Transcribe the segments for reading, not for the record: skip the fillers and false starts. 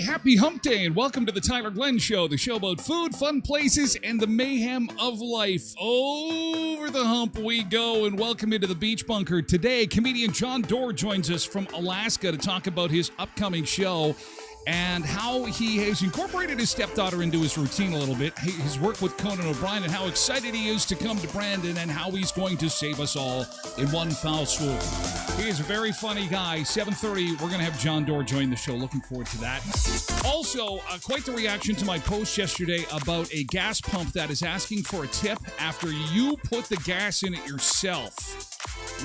Happy Hump Day and welcome to the Tyler Glenn Show, the show about food, fun places, and the mayhem of life. Over the hump we go, and welcome into the Beach Bunker. Today, comedian John Doerr joins us from Alaska to talk about his upcoming show and how he has incorporated his stepdaughter into his routine a little bit, his work with Conan O'Brien, and how excited he is to come to Brandon, and how he's going to save us all in one foul swoop. He is a very funny guy. 7:30, we're going to have John Doerr join the show. Looking forward to that. Also, quite the reaction to my post yesterday about a gas pump that is asking for a tip after you put the gas in it yourself.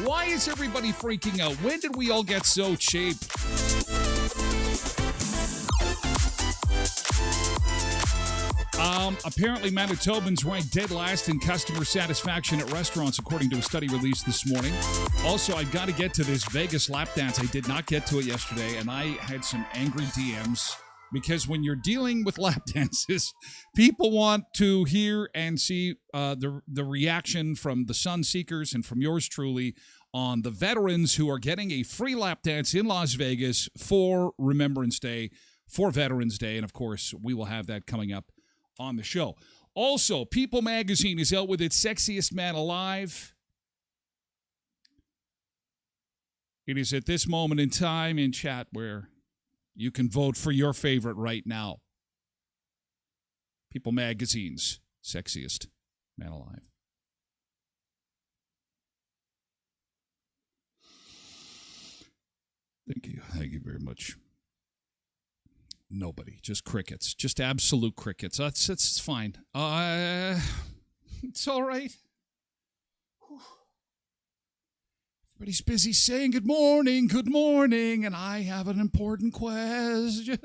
Why is everybody freaking out? When did we all get so cheap? Apparently, Manitobans ranked dead last in customer satisfaction at restaurants, according to a study released this morning. Also, I've got to get to this Vegas lap dance. I did not get to it yesterday, and I had some angry DMs because when you're dealing with lap dances, people want to hear and see the reaction from the Sun Seekers and from yours truly on the veterans who are getting a free lap dance in Las Vegas for Remembrance Day, for Veterans Day, and of course, we will have that coming up on the show. Also, People Magazine is out with its Sexiest Man Alive. It is at this moment in time in chat where you can vote for your favorite right now. People Magazine's Sexiest Man Alive. Thank you. Thank you very much. Nobody, just crickets, just absolute crickets. It's fine. It's all right. Everybody's busy saying good morning, and I have an important question.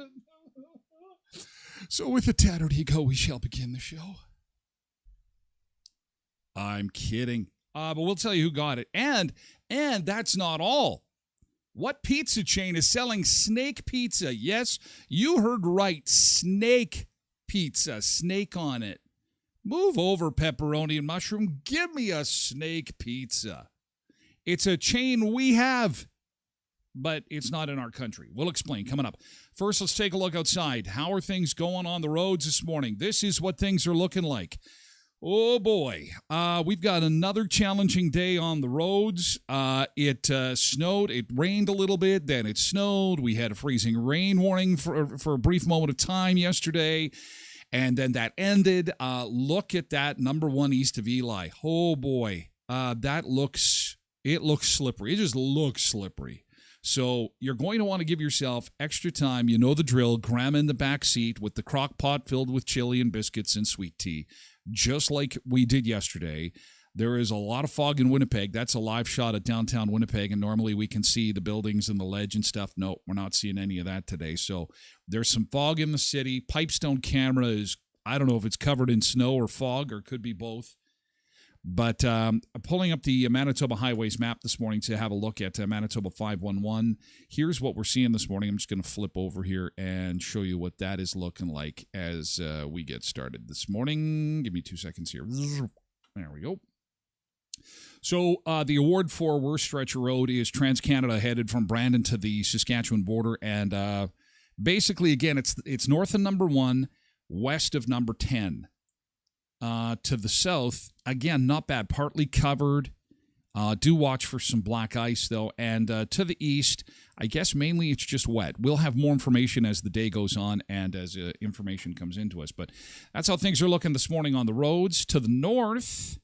So with a tattered ego, we shall begin the show. I'm kidding. But we'll tell you who got it. And that's not all. What pizza chain is selling snake pizza? Yes, you heard right. Snake pizza. Snake on it. Move over, pepperoni and mushroom. Give me a snake pizza. It's a chain we have, but it's not in our country. We'll explain coming up. First, let's take a look outside. How are things going on the roads this morning? This is what things are looking like. Oh boy, we've got another challenging day on the roads. It snowed, it rained a little bit, then it snowed. We had a freezing rain warning for a brief moment of time yesterday, and then that ended. Look at that number 1 east of Eli. Oh boy, it looks slippery. It just looks slippery. So you're going to want to give yourself extra time. You know the drill. Grandma in the back seat with the crock pot filled with chili and biscuits and sweet tea, just like we did yesterday. There is a lot of fog in Winnipeg. That's a live shot at downtown Winnipeg, and normally we can see the buildings and the ledge and stuff. No, we're not seeing any of that today. So there's some fog in the city. Pipestone camera is, I don't know if it's covered in snow or fog, or could be both. But pulling up the Manitoba Highways map this morning to have a look at Manitoba 511. Here's what we're seeing this morning. I'm just going to flip over here and show you what that is looking like as we get started this morning. Give me 2 seconds here. There we go. So the award for worst stretch of road is Trans-Canada headed from Brandon to the Saskatchewan border. And basically, again, it's north of number 1, west of number 10. To the south, again, not bad. Partly covered. Do watch for some black ice, though. And to the east, I guess mainly it's just wet. We'll have more information as the day goes on and as information comes into us. But that's how things are looking this morning on the roads. To the north,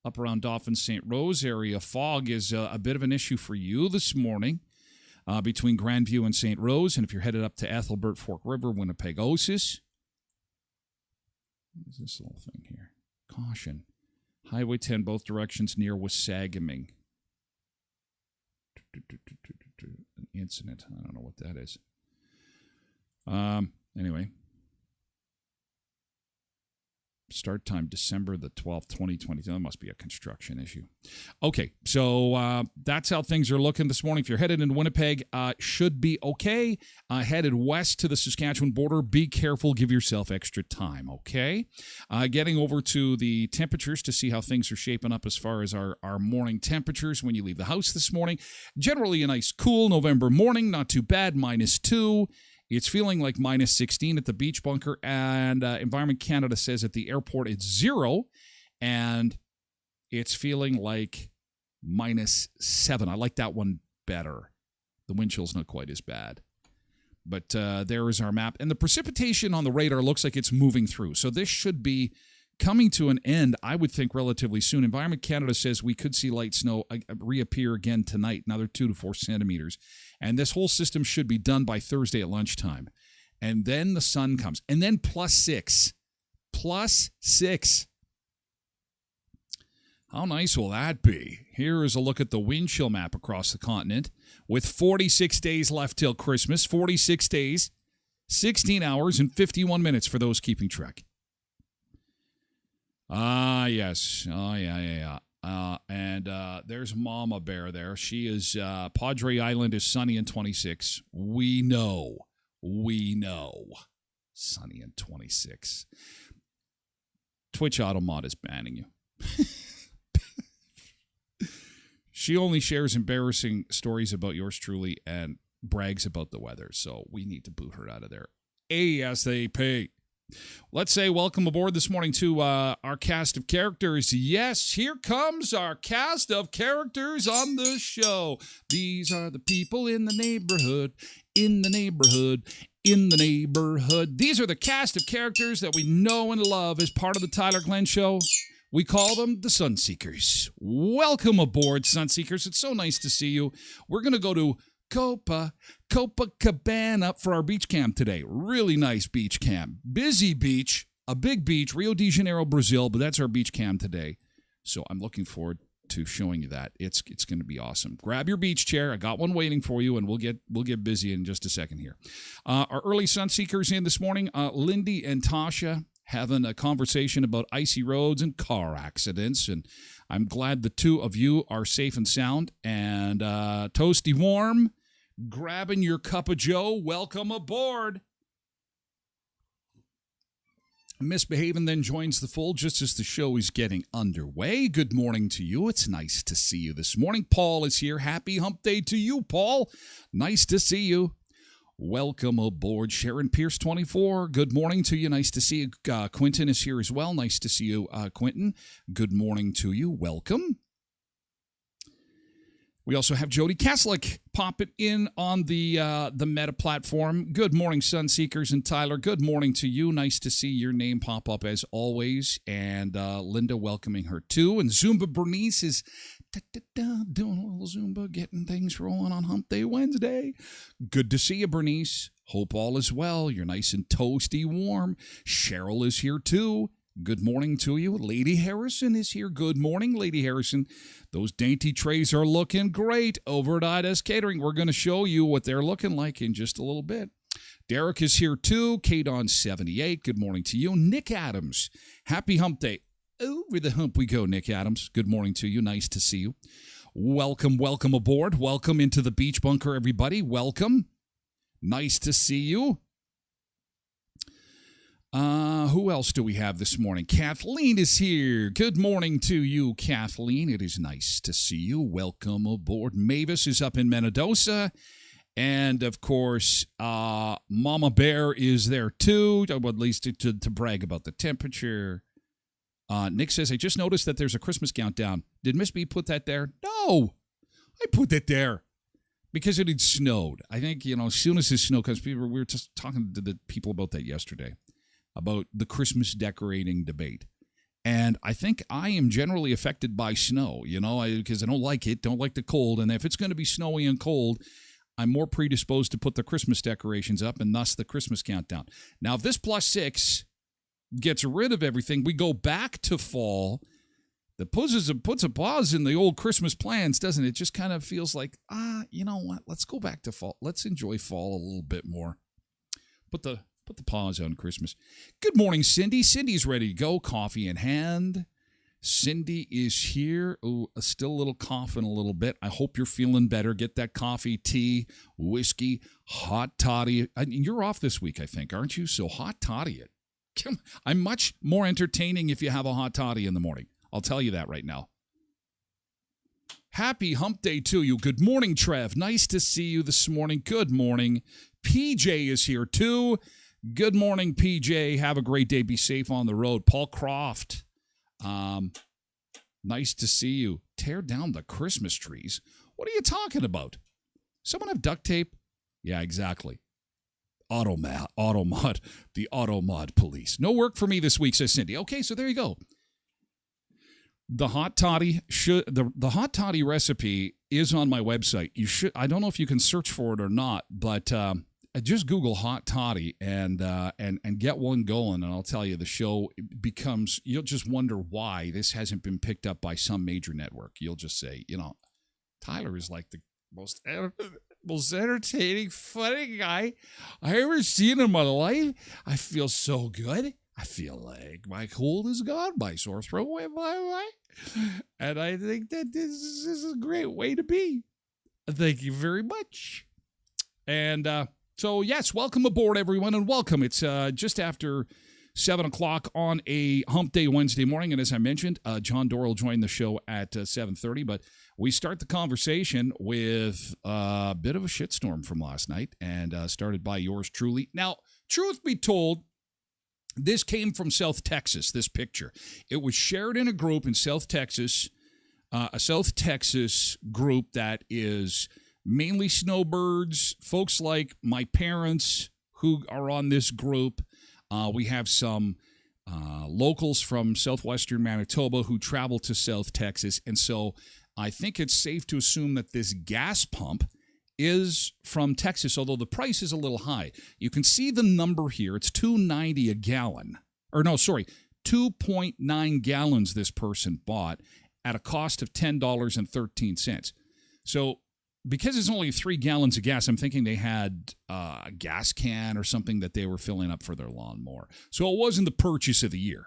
up around Dauphin St. Rose area, fog is a bit of an issue for you this morning between Grandview and St. Rose. And if you're headed up to Ethelbert, Fork River, Winnipegosis. What is this little thing here? Caution. Highway 10, both directions near Wasagaming. An incident. I don't know what that is. Anyway. Start time December the 12th, 2022. That must be a construction issue. Okay, so that's how things are looking this morning. If you're headed into Winnipeg, should be okay. Headed west to the Saskatchewan border, be careful. Give yourself extra time, okay? Getting over to the temperatures to see how things are shaping up as far as our morning temperatures when you leave the house this morning. Generally a nice cool November morning, not too bad, -2. It's feeling like -16 at the beach bunker, and Environment Canada says at the airport it's 0, and it's feeling like -7. I like that one better. The wind chill's not quite as bad. But there is our map. And the precipitation on the radar looks like it's moving through. So this should be coming to an end, I would think, relatively soon. Environment Canada says we could see light snow reappear again tonight, another 2 to 4 centimeters. And this whole system should be done by Thursday at lunchtime. And then the sun comes. And then +6. +6. How nice will that be? Here is a look at the wind chill map across the continent with 46 days left till Christmas. 46 days, 16 hours, and 51 minutes for those keeping track. Yes. Oh, yeah. And there's Mama Bear there. She is, Padre Island is sunny and 26. We know. Sunny and 26. Twitch Automod is banning you. She only shares embarrassing stories about yours truly and brags about the weather, so we need to boot her out of there ASAP. Let's say welcome aboard this morning to our cast of characters. Yes, here comes our cast of characters on the show. These are the people in the neighborhood, These are the cast of characters that we know and love as part of the Tyler Glenn Show. We call them the Sunseekers. Welcome aboard, Sunseekers. It's so nice to see you. We're going to go to Copacabana for our beach camp today. Really nice beach camp. Busy beach, a big beach, Rio de Janeiro, Brazil, but that's our beach camp today. So I'm looking forward to showing you that. It's going to be awesome. Grab your beach chair. I got one waiting for you, and we'll get busy in just a second here. Our early Sunseekers in this morning, Lindy and Tasha having a conversation about icy roads and car accidents, and I'm glad the two of you are safe and sound and toasty warm. Grabbing your cup of joe, welcome aboard. Misbehaving then joins the fold just as the show is getting underway. Good morning to you. It's nice to see you this morning. Paul is here. Happy hump day to you, Paul. Nice to see you. Welcome aboard, Sharon Pierce 24. Good morning to you. Nice to see you. Quentin is here as well. Nice to see you, Quentin. Good morning to you. Welcome. We also have Jody Kaslik popping in on the Meta platform. Good morning, Sunseekers and Tyler. Good morning to you. Nice to see your name pop up as always. And Linda welcoming her too. And Zumba Bernice is doing a little Zumba, getting things rolling on Hump Day Wednesday. Good to see you, Bernice. Hope all is well. You're nice and toasty warm. Cheryl is here too. Good morning to you. Lady Harrison is here. Good morning, Lady Harrison. Those dainty trays are looking great over at IDS Catering. We're going to show you what they're looking like in just a little bit. Derek is here too. Kate on 78. Good morning to you. Nick Adams. Happy Hump Day. Over the hump we go, Nick Adams. Good morning to you. Nice to see you. Welcome aboard. Welcome into the Beach Bunker, everybody. Welcome. Nice to see you. Who else do we have this morning? Kathleen is here. Good morning to you, Kathleen. It is nice to see you. Welcome aboard. Mavis is up in Mendoza. And, of course, Mama Bear is there, too, at least to brag about the temperature. Nick says, I just noticed that there's a Christmas countdown. Did Miss B put that there? No, I put it there because it had snowed. I think, as soon as the snow comes, we were just talking to the people about that yesterday, about the Christmas decorating debate. And I think I am generally affected by snow, because I don't like it, don't like the cold. And if it's going to be snowy and cold, I'm more predisposed to put the Christmas decorations up and thus the Christmas countdown. Now, if this +6 gets rid of everything, we go back to fall. That puts a pause in the old Christmas plans, doesn't it? It just kind of feels like, you know what? Let's go back to fall. Let's enjoy fall a little bit more. Put the pause on Christmas. Good morning, Cindy. Cindy's ready to go, coffee in hand. Cindy is here. Oh, still a little coughing a little bit. I hope you're feeling better. Get that coffee, tea, whiskey, hot toddy. You're off this week, I think, aren't you? So hot toddy it. I'm much more entertaining if you have a hot toddy in the morning. I'll tell you that right now. Happy Hump Day to you. Good morning, Trev. Nice to see you this morning. Good morning. PJ is here too. Good morning, PJ. Have a great day. Be safe on the road. Paul Croft. Nice to see you. Tear down the Christmas trees. What are you talking about? Someone have duct tape? Yeah, exactly. Automod, the Automod police. No work for me this week, says Cindy. Okay, so there you go. The hot toddy the hot toddy recipe is on my website. You should. I don't know if you can search for it or not, but just Google hot toddy and get one going, and I'll tell you, the show becomes. You'll just wonder why this hasn't been picked up by some major network. You'll just say, Tyler is like the most entertaining, funny guy I ever seen in my life. I feel so good. I feel like my cold is gone, my sore throat went bye. And I think that this is a great way to be. Thank you very much. And so, yes, welcome aboard, everyone, and welcome. It's just after 7 o'clock on a Hump Day Wednesday morning. And as I mentioned, John Doerr will join the show at 7:30. But we start the conversation with a bit of a shitstorm from last night, and started by yours truly. Now, truth be told, this came from South Texas, this picture. It was shared in a group in South Texas, a South Texas group that is mainly snowbirds, folks like my parents who are on this group. We have some locals from southwestern Manitoba who travel to South Texas. And so I think it's safe to assume that this gas pump is from Texas, although the price is a little high. You can see the number here. It's $2.90 a gallon. Or no, sorry, 2.9 gallons this person bought at a cost of $10.13. So because it's only 3 gallons of gas, I'm thinking they had a gas can or something that they were filling up for their lawnmower. So it wasn't the purchase of the year.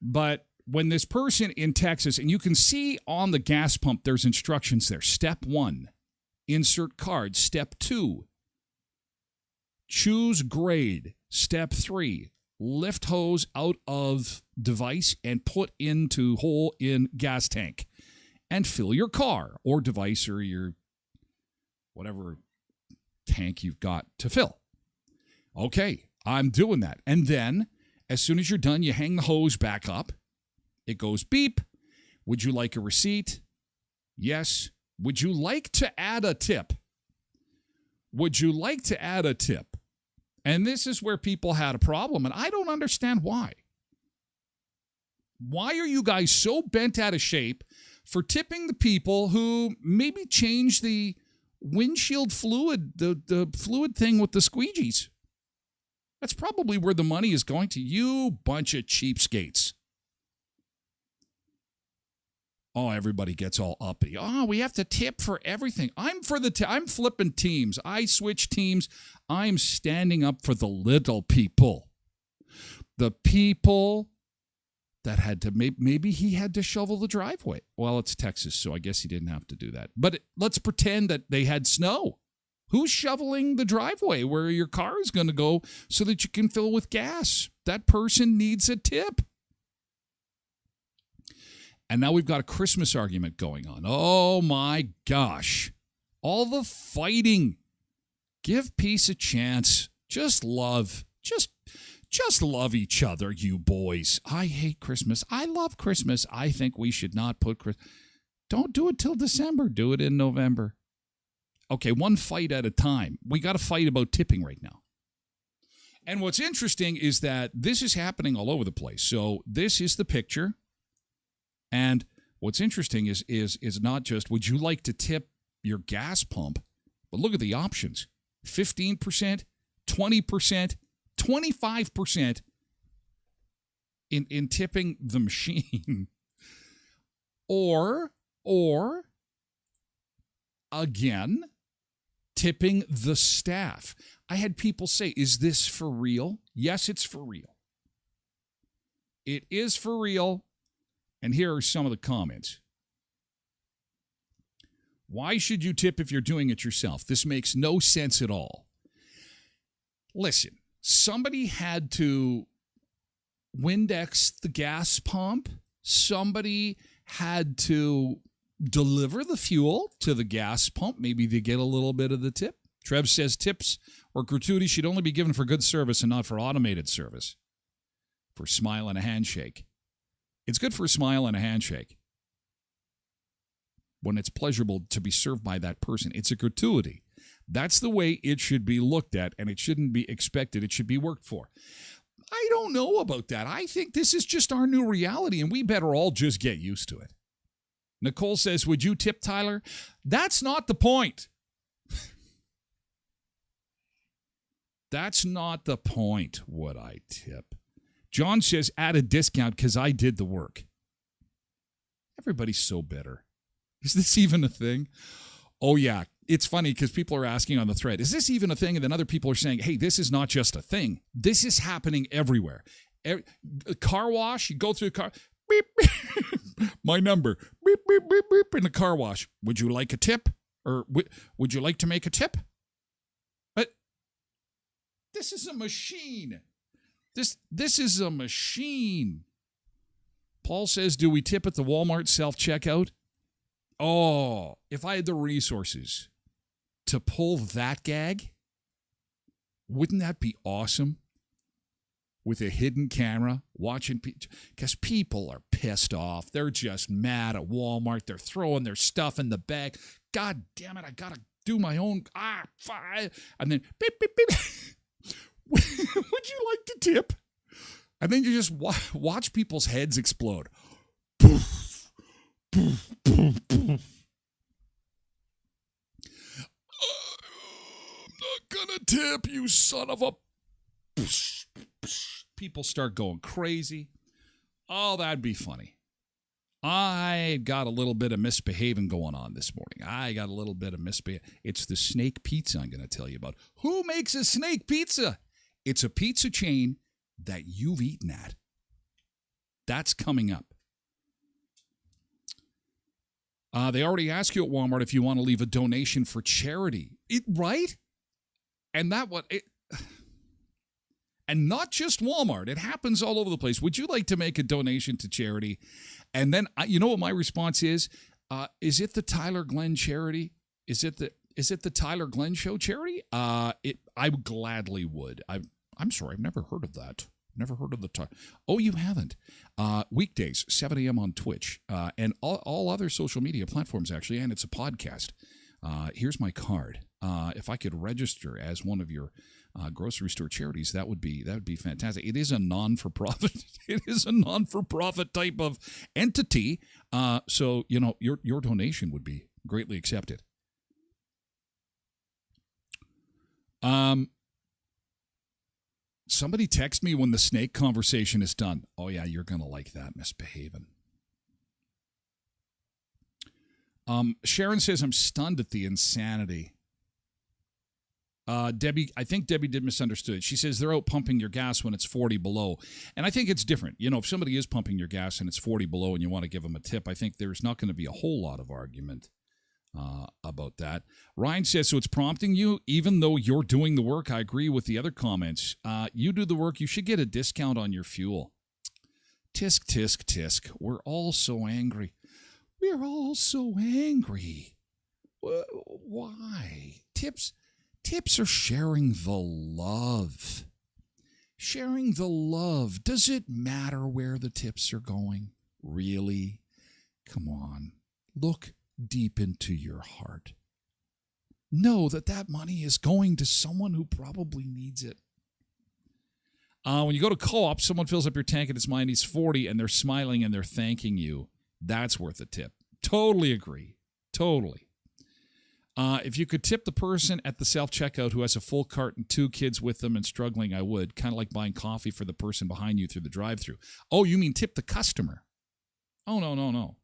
But when this person in Texas, and you can see on the gas pump, there's instructions there. Step 1, insert card. Step 2, choose grade. Step 3, lift hose out of device and put into hole in gas tank and fill your car or device or your whatever tank you've got to fill. Okay, I'm doing that. And then, as soon as you're done, you hang the hose back up. It goes beep. Would you like a receipt? Yes. Would you like to add a tip? Would you like to add a tip? And this is where people had a problem, and I don't understand why. Why are you guys so bent out of shape for tipping the people who maybe change the windshield fluid, the fluid thing with the squeegees? That's probably where the money is going to. You bunch of cheapskates. Oh, everybody gets all uppity. Oh, we have to tip for everything. I'm flipping teams. I switch teams. I'm standing up for the little people. The people that had to, maybe he had to shovel the driveway. Well, it's Texas, so I guess he didn't have to do that. But let's pretend that they had snow. Who's shoveling the driveway where your car is going to go so that you can fill with gas? That person needs a tip. And now we've got a Christmas argument going on. Oh, my gosh. All the fighting. Give peace a chance. Just love. Just love each other, you boys. I hate Christmas. I love Christmas. I think we should not put Christmas. Don't do it till December. Do it in November. Okay, one fight at a time. We got to fight about tipping right now. And what's interesting is that this is happening all over the place. So this is the picture. And what's interesting is not just, would you like to tip your gas pump? But look at the options. 15%, 20%, 25% in tipping the machine. or again, tipping the staff. I had people say, is this for real? Yes, it's for real. It is for real. And here are some of the comments. Why should you tip if you're doing it yourself? This makes no sense at all. Listen, somebody had to Windex the gas pump. Somebody had to deliver the fuel to the gas pump. Maybe they get a little bit of the tip. Trev says tips or gratuity should only be given for good service and not for automated service. For smile and a handshake. It's good for a smile and a handshake when it's pleasurable to be served by that person. It's a gratuity. That's the way it should be looked at, and it shouldn't be expected. It should be worked for. I don't know about that. I think this is just our new reality, and we better all just get used to it. Nicole says, would you tip Tyler? That's not the point. That's not the point, would I tip? John says, add a discount because I did the work. Everybody's so bitter. Is this even a thing? Oh, yeah. It's funny because people are asking on the thread, is this even a thing? And then other people are saying, hey, this is not just a thing. This is happening everywhere. A car wash, you go through a car, beep, beep, my number, beep, beep, beep, beep, in the car wash. Would you like a tip? Or would you like to make a tip? But this is a machine. This is a machine. Paul says, do we tip at the Walmart self-checkout? Oh, if I had the resources to pull that gag, wouldn't that be awesome? With a hidden camera, watching people, because people are pissed off. They're just mad at Walmart. They're throwing their stuff in the bag. God damn it, I got to do my own, fine. And then, beep, beep, beep. Would you like to tip? And then you just watch people's heads explode. Poof, poof, poof, poof. I'm not gonna tip, you son of a... People start going crazy. Oh, that'd be funny. I got a little bit of misbehaving going on this morning. It's the snake pizza I'm going to tell you about. Who makes a snake pizza? It's a pizza chain that you've eaten at. That's coming up. They already ask you at Walmart if you want to leave a donation for charity. Right? And and not just Walmart. It happens all over the place. Would you like to make a donation to charity? And then, you know what my response is? Is it the Tyler Glenn charity? Is it Is it the Tyler Glenn Show charity? I gladly would. I'm sorry, I've never heard of that. Never heard of the Tyler. Oh, you haven't? Weekdays, 7 a.m. on Twitch and all other social media platforms, actually, and it's a podcast. Here's my card. If I could register as one of your grocery store charities, that would be fantastic. It is a non-for-profit. It is a non-for-profit type of entity. So your donation would be greatly accepted. Somebody text me when the snake conversation is done. Oh yeah, you're gonna like that, misbehaving. Sharon says I'm stunned at the insanity. Debbie, I think Debbie did misunderstood. She says they're out pumping your gas when it's 40 below. And I think it's different. If somebody is pumping your gas and it's 40 below and you want to give them a tip, I think there's not going to be a whole lot of argument about that. Ryan says, so it's prompting you, even though you're doing the work. I agree with the other comments. You do the work, you should get a discount on your fuel. Tisk, tisk, tisk. We're all so angry. We're all so angry. Why? Tips are sharing the love. Sharing the love. Does it matter where the tips are going? Really? Come on. Look deep into your heart. Know that money is going to someone who probably needs it. When you go to co-op, someone fills up your tank and it's minus 40 and they're smiling and they're thanking you. That's worth a tip. Totally agree. Totally. If you could tip the person at the self-checkout who has a full cart and 2 kids with them and struggling, I would. Kind of like buying coffee for the person behind you through the drive-thru. Oh, you mean tip the customer? Oh, no.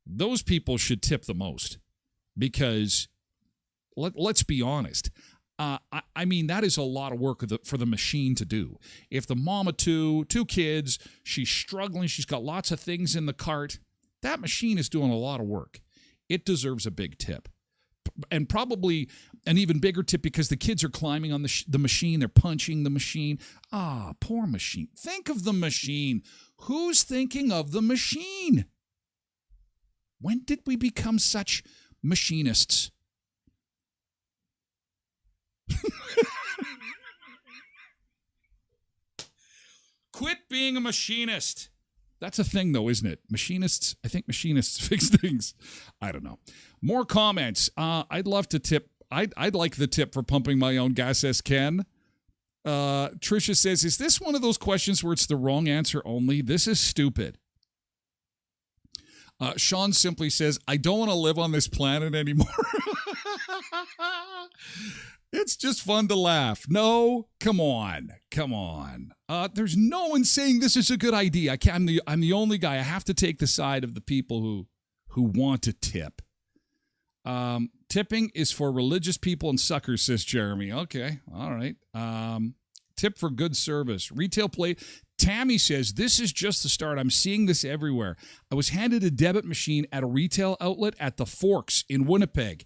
Those people should tip the most because let's be honest. I mean, that is a lot of work for the machine to do. If the mom of 2 kids, she's struggling, she's got lots of things in the cart, that machine is doing a lot of work. It deserves a big tip. And probably an even bigger tip because the kids are climbing on the machine. They're punching the machine. Poor machine. Think of the machine. Who's thinking of the machine? When did we become such machinists? Quit being a machinist. That's a thing, though, isn't it? I think machinists fix things. I don't know. More comments. I'd love to tip. I'd like the tip for pumping my own gas, says Ken. Tricia says, is this one of those questions where it's the wrong answer only? This is stupid. Sean simply says, I don't want to live on this planet anymore. It's just fun to laugh. No, come on. There's no one saying this is a good idea. I'm the only guy. I have to take the side of the people who want to tip. Tipping is for religious people and suckers, says Jeremy. Okay, all right. Tip for good service. Retail play. Tammy says, this is just the start. I'm seeing this everywhere. I was handed a debit machine at a retail outlet at the Forks in Winnipeg.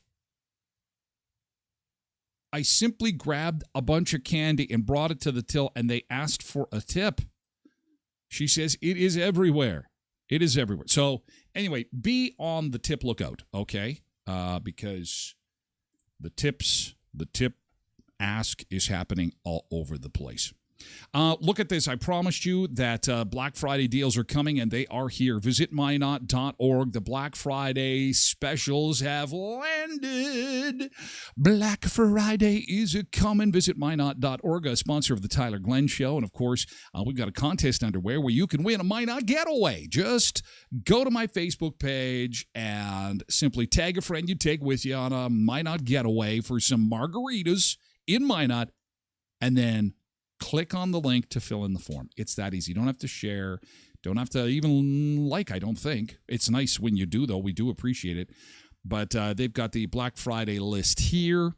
I simply grabbed a bunch of candy and brought it to the till, and they asked for a tip. She says it is everywhere. It is everywhere. So anyway, be on the tip lookout, okay? Because the tip ask is happening all over the place. Look at this. I promised you that Black Friday deals are coming, and they are here. Visit mynot.org. The Black Friday specials have landed. Black Friday is a-coming. Visit mynot.org, a sponsor of the Tyler Glenn Show. And, of course, we've got a contest underway where you can win a Minot getaway. Just go to my Facebook page and simply tag a friend you take with you on a Minot getaway for some margaritas in Minot, and then click on the link to fill in the form. It's that easy. You don't have to share. Don't have to even like, I don't think. It's nice when you do, though. We do appreciate it. But they've got the Black Friday list here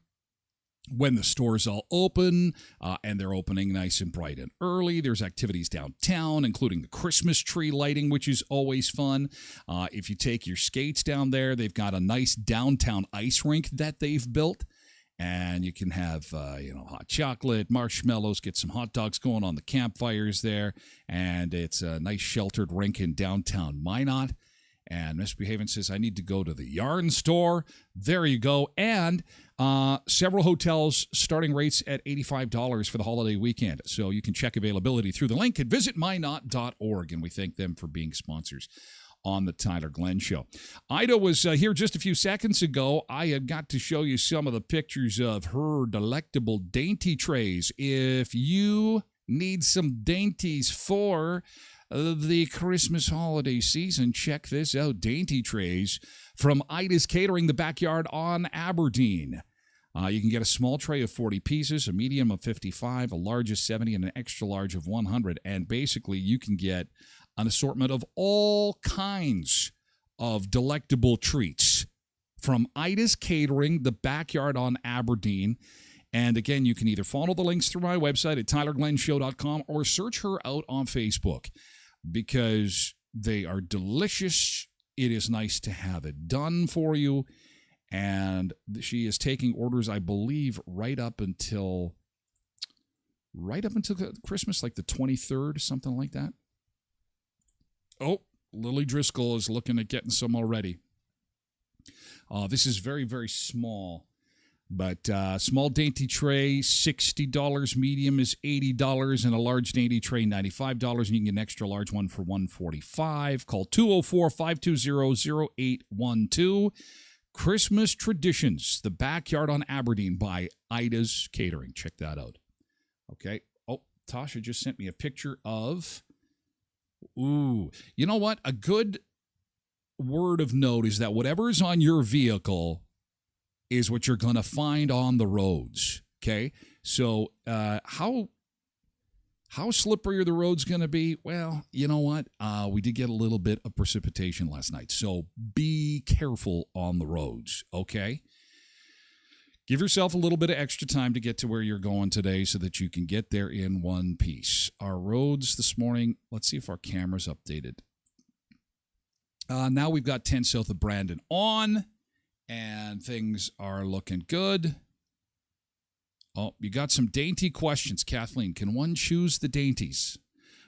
when the stores all open, and they're opening nice and bright and early. There's activities downtown, including the Christmas tree lighting, which is always fun. If you take your skates down there, they've got a nice downtown ice rink that they've built. And you can have, hot chocolate, marshmallows, get some hot dogs going on the campfires there. And it's a nice sheltered rink in downtown Minot. And Misbehaving says, I need to go to the yarn store. There you go. And several hotels starting rates at $85 for the holiday weekend. So you can check availability through the link at visitmynot.org. And we thank them for being sponsors on the Tyler Glenn Show. Ida was here just a few seconds ago. I had got to show you some of the pictures of her delectable dainty trays. If you need some dainties for the Christmas holiday season, check this out. Dainty trays from Ida's Catering, the Backyard on Aberdeen. You can get a small tray of 40 pieces, a medium of 55, a large of 70, and an extra large of 100. And basically, you can get an assortment of all kinds of delectable treats from Ida's Catering, the Backyard on Aberdeen. And again, you can either follow the links through my website at tylerglenshow.com or search her out on Facebook because they are delicious. It is nice to have it done for you. And she is taking orders, I believe, right up until Christmas, like the 23rd, something like that. Oh, Lily Driscoll is looking at getting some already. This is very, very small. But small dainty tray, $60. Medium is $80. And a large dainty tray, $95. And you can get an extra large one for $145. Call 204-520-0812. Christmas Traditions, the Backyard on Aberdeen by Ida's Catering. Check that out. Okay. Oh, Tasha just sent me a picture of... Ooh, you know what? A good word of note is that whatever is on your vehicle is what you're going to find on the roads, okay? So how slippery are the roads going to be? Well, you know what? We did get a little bit of precipitation last night, so be careful on the roads, okay? Give yourself a little bit of extra time to get to where you're going today so that you can get there in one piece. Our roads this morning, let's see if our camera's updated. Now we've got 10 south of Brandon on, and things are looking good. Oh, you got some dainty questions, Kathleen. Can one choose the dainties?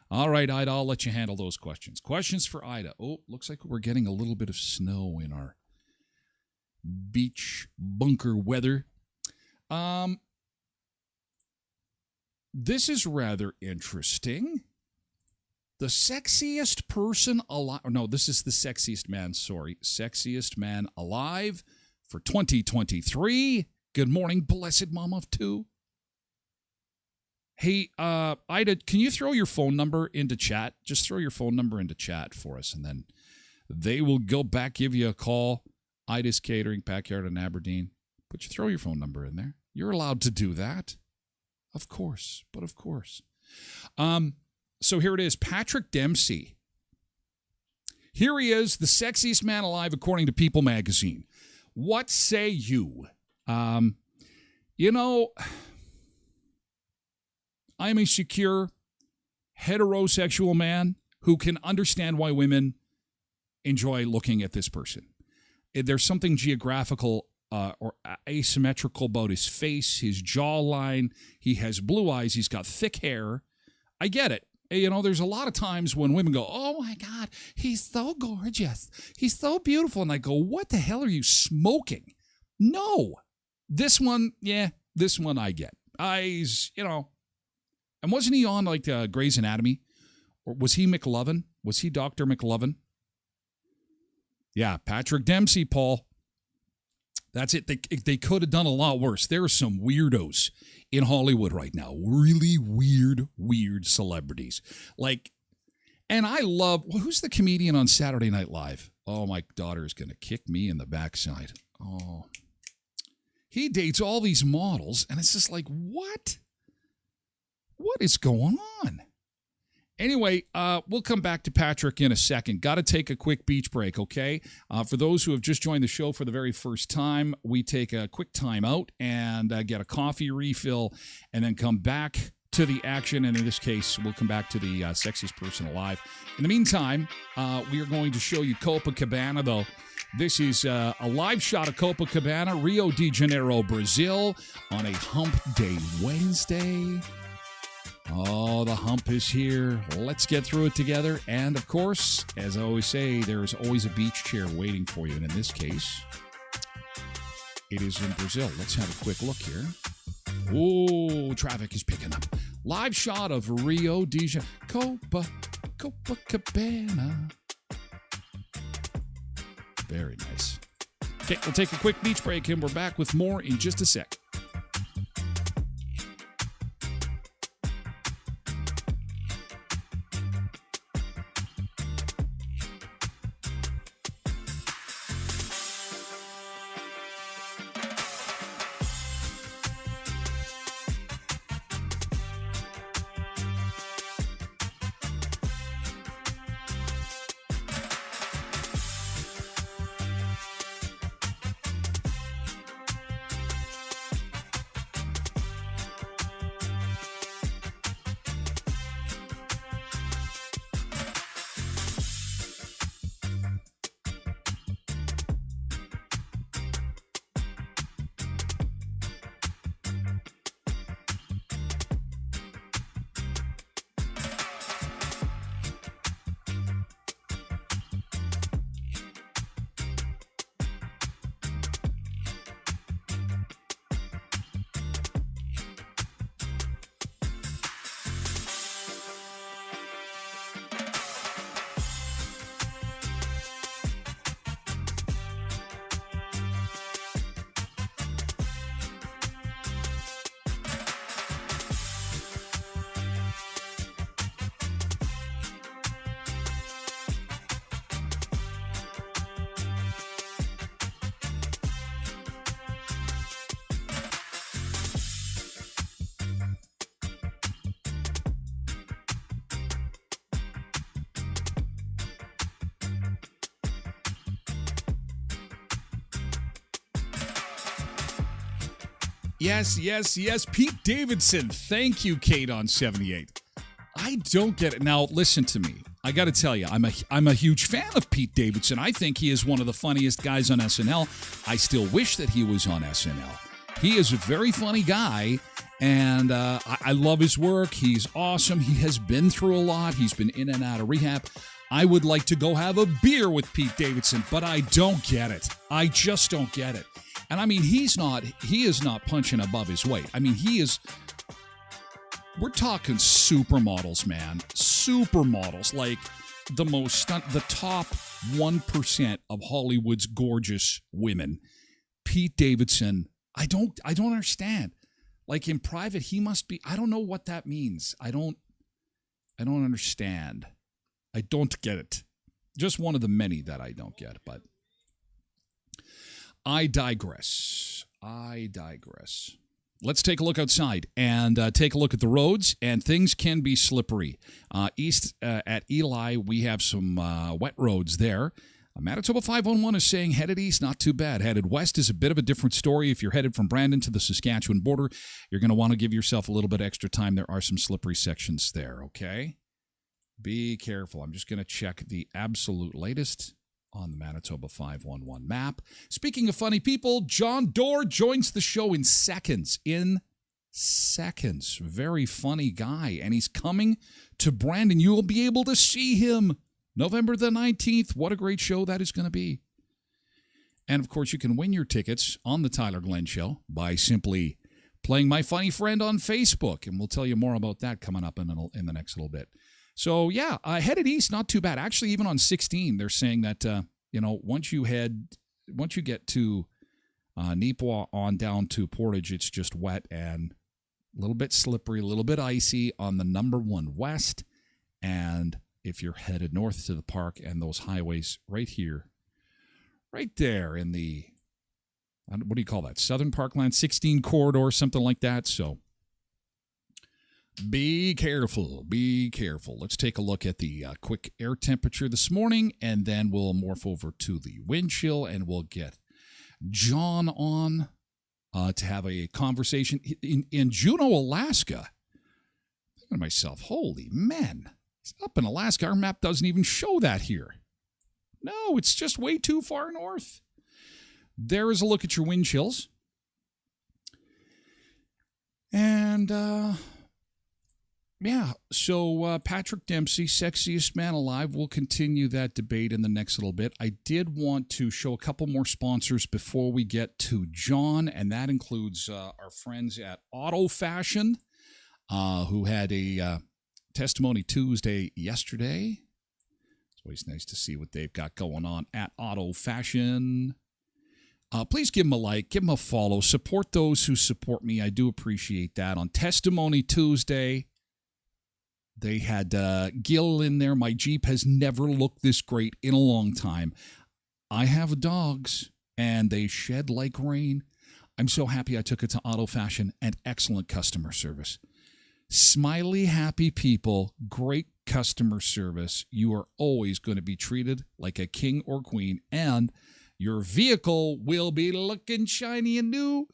All right, Ida, I'll let you handle those questions. Questions for Ida. Oh, looks like we're getting a little bit of snow in our beach bunker weather. This is rather interesting. The sexiest person alive. No, this is the sexiest man. Sorry. Sexiest man alive for 2023. Good morning, blessed mom of two. Hey, Ida, can you throw your phone number into chat? Just throw your phone number into chat for us, and then they will go back, give you a call. Ida's Catering, Backyard in Aberdeen. But you throw your phone number in there. You're allowed to do that. Of course, but of course. So here it is, Patrick Dempsey. Here he is, the sexiest man alive according to People magazine. What say you? You know, I'm a secure, heterosexual man who can understand why women enjoy looking at this person. There's something geographical or asymmetrical about his face, his jawline. He has blue eyes. He's got thick hair. I get it. You know, there's a lot of times when women go, oh, my God, he's so gorgeous. He's so beautiful. And I go, what the hell are you smoking? No. This one I get. Eyes, you know. And wasn't he on, like, Grey's Anatomy? Or was he McLovin? Was he Dr. McLovin? Yeah, Patrick Dempsey, Paul. That's it. They could have done a lot worse. There are some weirdos in Hollywood right now. Really weird celebrities. Like, and I love, who's the comedian on Saturday Night Live? Oh, my daughter is going to kick me in the backside. Oh. He dates all these models, and it's just like, what? What is going on? Anyway, we'll come back to Patrick in a second. Got to take a quick beach break, okay? For those who have just joined the show for the very first time, we take a quick time out and get a coffee refill and then come back to the action. And in this case, we'll come back to the sexiest person alive. In the meantime, we are going to show you Copacabana, though. This is a live shot of Copacabana, Rio de Janeiro, Brazil, on a Hump Day Wednesday. Oh, the hump is here. Let's get through it together. And of course, as I always say, there's always a beach chair waiting for you. And in this case, it is in Brazil. Let's have a quick look here. Oh, traffic is picking up. Live shot of Rio de Janeiro. Copacabana. Very nice. Okay, we'll take a quick beach break and we're back with more in just a sec. Yes. Pete Davidson. Thank you, Kate on 78. I don't get it. Now, listen to me. I got to tell you, I'm a huge fan of Pete Davidson. I think he is one of the funniest guys on SNL. I still wish that he was on SNL. He is a very funny guy, and I love his work. He's awesome. He has been through a lot. He's been in and out of rehab. I would like to go have a beer with Pete Davidson, but I don't get it. I just don't get it. And I mean, he is not punching above his weight. I mean, we're talking supermodels, man. Supermodels, like the top 1% of Hollywood's gorgeous women. Pete Davidson, I don't understand. Like in private, he must be, I don't know what that means. I don't understand. I don't get it. Just one of the many that I don't get, but I digress. Let's take a look outside and take a look at the roads, and things can be slippery. East at Eli, we have some wet roads there. Manitoba 511 is saying headed east, not too bad. Headed west is a bit of a different story. If you're headed from Brandon to the Saskatchewan border, you're going to want to give yourself a little bit extra time. There are some slippery sections there, okay? Be careful. I'm just going to check the absolute latest on the Manitoba 511 map. Speaking of funny people, John Doerr joins the show in seconds. Very funny guy. And he's coming to Brandon. You will be able to see him November the 19th. What a great show that is going to be. And, of course, you can win your tickets on the Tyler Glenn Show by simply playing My Funny Friend on Facebook. And we'll tell you more about that coming up in the next little bit. So, yeah, headed east, not too bad. Actually, even on 16, they're saying that, once you get to Neepawa on down to Portage, it's just wet and a little bit slippery, a little bit icy on the number 1 west. And if you're headed north to the park and those highways right here, right there in the, what do you call that? Southern Parkland 16 corridor, something like that. So, be careful. Let's take a look at the quick air temperature this morning, and then we'll morph over to the wind chill, and we'll get John on to have a conversation in Juneau, Alaska. I'm thinking to myself, holy man, it's up in Alaska. Our map doesn't even show that here. No, it's just way too far north. There is a look at your wind chills. And, Yeah, so Patrick Dempsey, sexiest man alive. We'll continue that debate in the next little bit. I did want to show a couple more sponsors before we get to John, and that includes our friends at Auto Fashion, who had a Testimony Tuesday yesterday. It's always nice to see what they've got going on at Auto Fashion. Please give them a like, give them a follow, support those who support me. I do appreciate that. On Testimony Tuesday, they had Gil in there. My Jeep has never looked this great in a long time. I have dogs, and they shed like rain. I'm so happy I took it to Auto Fashion, and excellent customer service. Smiley, happy people, great customer service. You are always going to be treated like a king or queen, and your vehicle will be looking shiny and new.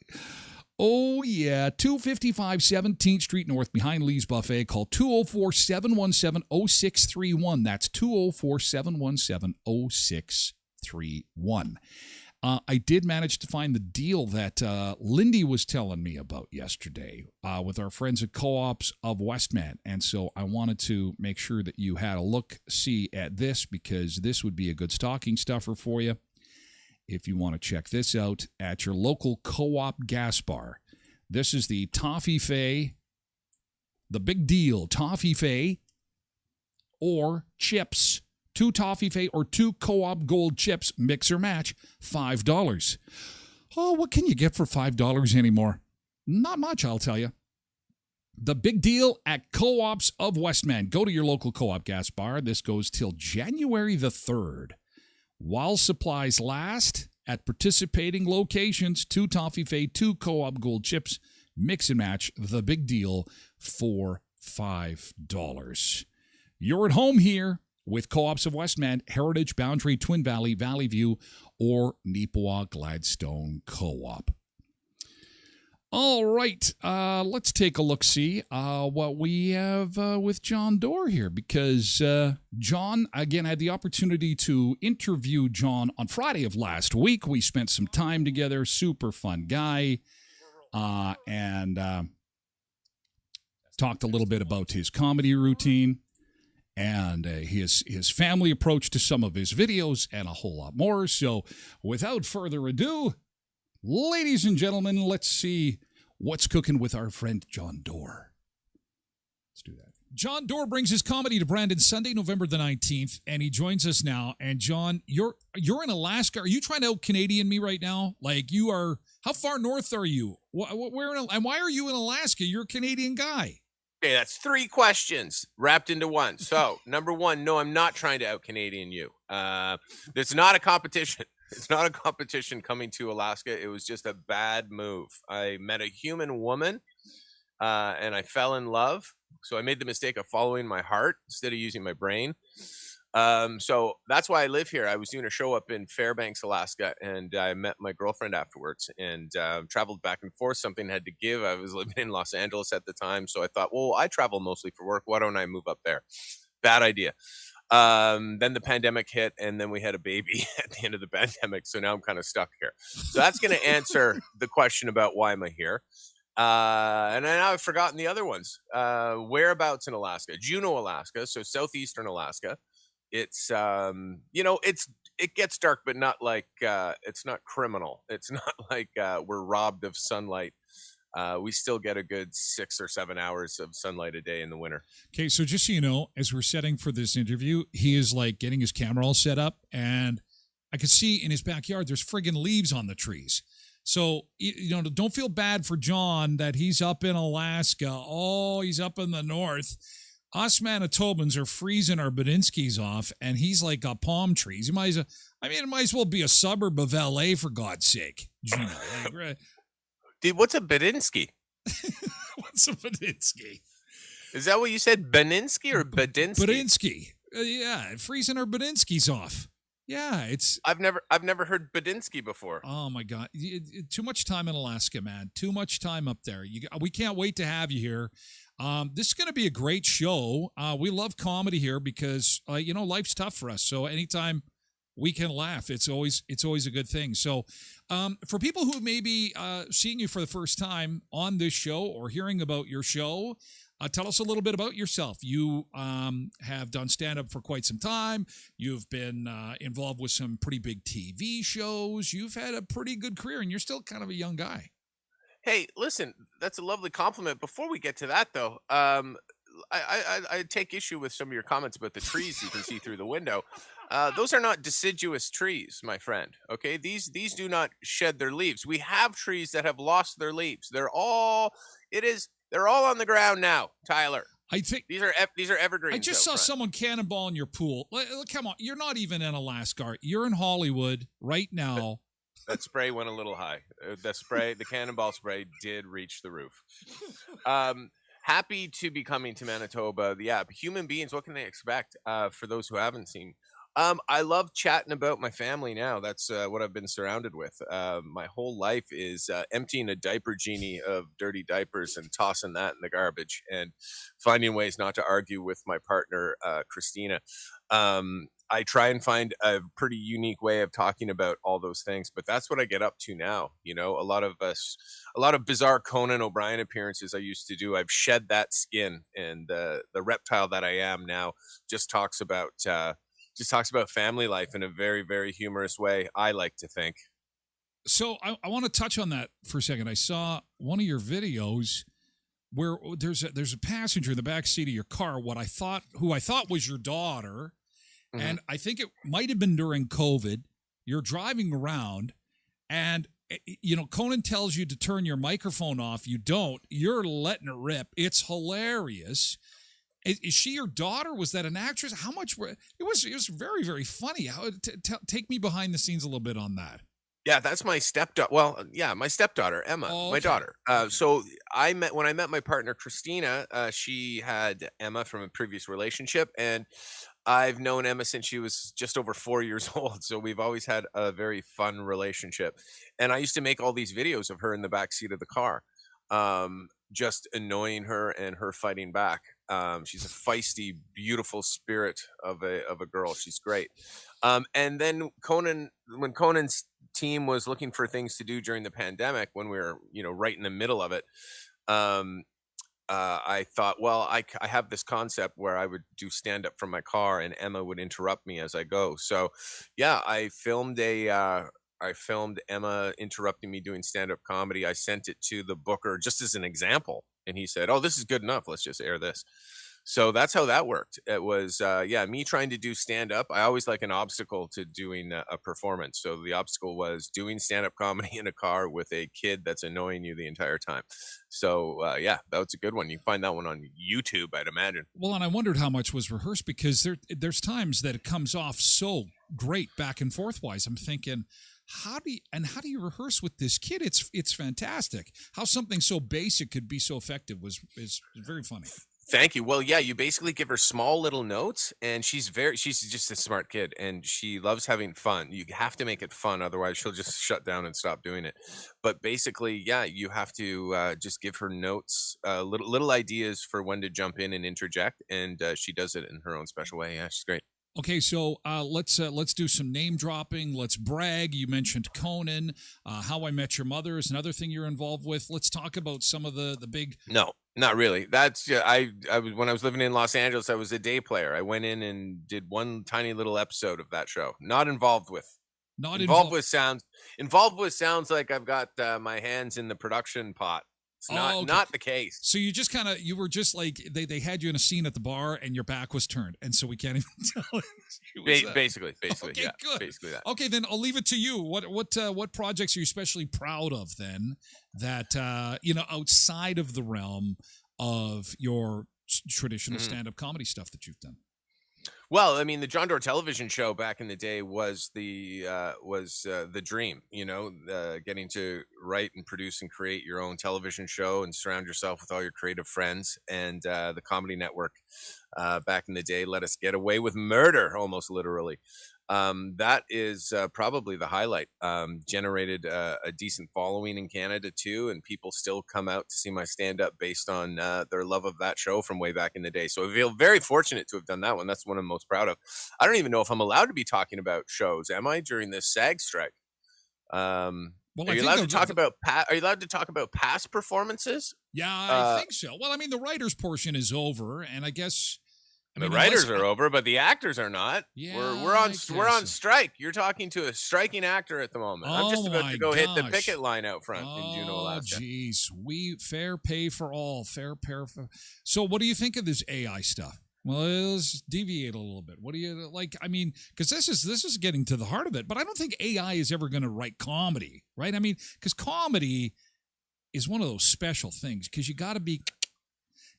Oh, yeah. 255 17th Street North behind Lee's Buffet. Call 204-717-0631. That's 204-717-0631. I did manage to find the deal that Lindy was telling me about yesterday with our friends at Co-ops of Westman. And so I wanted to make sure that you had a look-see at this, because this would be a good stocking stuffer for you if you want to check this out at your local Co-op gas bar. This is the Toffee Fay, the big deal, Toffee Fay or chips. 2 Toffee Fay or 2 Co-op Gold chips, mix or match, $5. Oh, what can you get for $5 anymore? Not much, I'll tell you. The big deal at Co-ops of Westman. Go to your local Co-op gas bar. This goes till January the 3rd. While supplies last, at participating locations, 2 Toffee Fay, 2 Co-op Gold chips, mix and match, the big deal for $5. You're at home here with Co-ops of Westman, Heritage, Boundary, Twin Valley, Valley View, or Neepawa Gladstone Co-op. All right, let's take a look-see what we have with John Doerr here, because John, again, had the opportunity to interview John on Friday of last week. We spent some time together, super fun guy, and talked a little bit about his comedy routine and his family approach to some of his videos and a whole lot more. So without further ado, ladies and gentlemen, let's see what's cooking with our friend John Doerr. Let's do that. John Doerr brings his comedy to Brandon Sunday, November the 19th, and he joins us now. And John, you're in Alaska. Are you trying to out-Canadian me right now? Like, you are, how far north are you? And why are you in Alaska? You're a Canadian guy. Okay, that's 3 questions wrapped into one. So, number 1, no, I'm not trying to out-Canadian you. It's not a competition. It's not a competition coming to Alaska. It was just a bad move. I met a human woman, and I fell in love. So I made the mistake of following my heart instead of using my brain. So that's why I live here. I was doing a show up in Fairbanks, Alaska, and I met my girlfriend afterwards and traveled back and forth. Something had to give. I was living in Los Angeles at the time. So I thought, well, I travel mostly for work. Why don't I move up there? Bad idea. Then the pandemic hit, and then we had a baby at the end of the pandemic. So now I'm kind of stuck here. So that's going to answer the question about why am I here. And now I've forgotten the other ones. Whereabouts in Alaska? Juneau, Alaska. So southeastern Alaska. It's, it gets dark, but not like, it's not criminal. It's not like we're robbed of sunlight. We still get a good 6 or 7 hours of sunlight a day in the winter. Okay, so just so you know, as we're setting for this interview, he is like getting his camera all set up, and I could see in his backyard there's friggin' leaves on the trees. So, don't feel bad for John that he's up in Alaska. Oh, he's up in the north. Us Manitobans are freezing our Badinskis off, and he's like got palm trees. It might as well be a suburb of LA, for God's sake. Dude, what's a Badinsky? What's a Badinsky? Is that what you said? Baninsky or Badinsky? Badinsky. Yeah, freezing our Badinskis off. Yeah, it's. I've never heard Badinsky before. Oh my God, too much time in Alaska, man. Too much time up there. We can't wait to have you here. This is going to be a great show. We love comedy here because life's tough for us. So anytime we can laugh, it's always a good thing. So for people who may be seeing you for the first time on this show or hearing about your show, Tell us a little bit about yourself. You have done stand up for quite some time. You've been involved with some pretty big TV shows. You've had a pretty good career, and you're still kind of a young guy. Hey, listen, that's a lovely compliment. Before we get to that, though, I take issue with some of your comments about the trees you can see through the window. Those are not deciduous trees, my friend. Okay, these do not shed their leaves. We have trees that have lost their leaves. They're all on the ground now, Tyler. I think These are evergreens. I just out saw front. someone cannonball in your pool. Come on, you're not even in Alaska. Art. You're in Hollywood right now. That spray went a little high. The cannonball spray did reach the roof. Happy to be coming to Manitoba. Yeah, human beings, what can they expect for those who haven't seen? I love chatting about my family now. That's what I've been surrounded with. My whole life is emptying a diaper genie of dirty diapers and tossing that in the garbage and finding ways not to argue with my partner, Christina. I try and find a pretty unique way of talking about all those things, but that's what I get up to now. You know, a lot of bizarre Conan O'Brien appearances I used to do. I've shed that skin, and the reptile that I am now just talks about family life in a very, very humorous way, I like to think. So I want to touch on that for a second. I saw one of your videos where there's a passenger in the back seat of your car. Who I thought was your daughter, and I think it might have been during COVID. You're driving around, and Conan tells you to turn your microphone off. You don't. You're letting it rip. It's hilarious. Is she your daughter? Was that an actress? How much it was very, very funny. Take me behind the scenes a little bit on that. Yeah, that's my stepdaughter. Well, yeah, my stepdaughter, Emma, Oh, my okay. daughter. So when I met my partner, Christina, she had Emma from a previous relationship, and I've known Emma since she was just over 4 years old. So we've always had a very fun relationship. And I used to make all these videos of her in the back seat of the car, just annoying her and her fighting back. She's a feisty, beautiful spirit of a girl. She's great. And then when Conan's team was looking for things to do during the pandemic, when we were, right in the middle of it, I thought, well, I have this concept where I would do stand up from my car, and Emma would interrupt me as I go. So, yeah, I filmed Emma interrupting me doing stand up comedy. I sent it to the booker just as an example, and he said, "Oh, this is good enough. Let's just air this." So that's how that worked. It was, me trying to do stand up. I always like an obstacle to doing a performance. So the obstacle was doing stand up comedy in a car with a kid that's annoying you the entire time. So, that was a good one. You can find that one on YouTube, I'd imagine. Well, and I wondered how much was rehearsed because there's times that it comes off so great back and forth wise. I'm thinking, how do you rehearse with this kid? It's fantastic. How something so basic could be so effective is very funny. Thank you. Well, yeah, you basically give her small little notes, and she's just a smart kid, and she loves having fun. You have to make it fun, otherwise she'll just shut down and stop doing it. But basically, yeah, you have to just give her notes, little ideas for when to jump in and interject, and she does it in her own special way. Yeah, she's great. Okay, so let's do some name dropping. Let's brag. You mentioned Conan. How I Met Your Mother is another thing you're involved with. Let's talk about some of the big. No, not really. That's I was when I was living in Los Angeles, I was a day player. I went in and did one tiny little episode of that show. Not involved with. Not Involved involved. with sounds like I've got my hands in the production pot. It's not Oh, okay. not the case. So you were just like they had you in a scene at the bar and your back was turned, and so we can't even tell. Basically, Okay, yeah, good. basically that. Okay, then I'll leave it to you. What projects are you especially proud of then that outside of the realm of your traditional stand-up comedy stuff that you've done? Well, I mean, the John Doerr television show back in the day was the dream. Getting to write and produce and create your own television show and surround yourself with all your creative friends. And the Comedy Network back in the day let us get away with murder, almost literally. That is probably the highlight. Generated a decent following in Canada too, and people still come out to see my stand-up based on their love of that show from way back in the day. So I feel very fortunate to have done that one. That's one I'm most proud of. I don't even know if I'm allowed to be talking about shows, am I, during this SAG strike? Well, Are I you think allowed to talk about are you allowed to talk about past performances? yeah, I Uh, think so. Well, I mean, the writers portion is over, and I guess, I the mean, unless writers are over, but the actors are not. We're yeah, on I we're guess on so. strike. You're talking to a striking actor at the moment. I'm just Oh about to my go hit the picket gosh. line out front in Juneau, Oh, Alaska. geez. We fair pay for all, fair pay for. So, what do you think of this AI stuff? Well, let's deviate a little bit. What do you like? I mean, because this is getting to the heart of it. But I don't think AI is ever going to write comedy, right? I mean, because comedy is one of those special things. Because you got to be.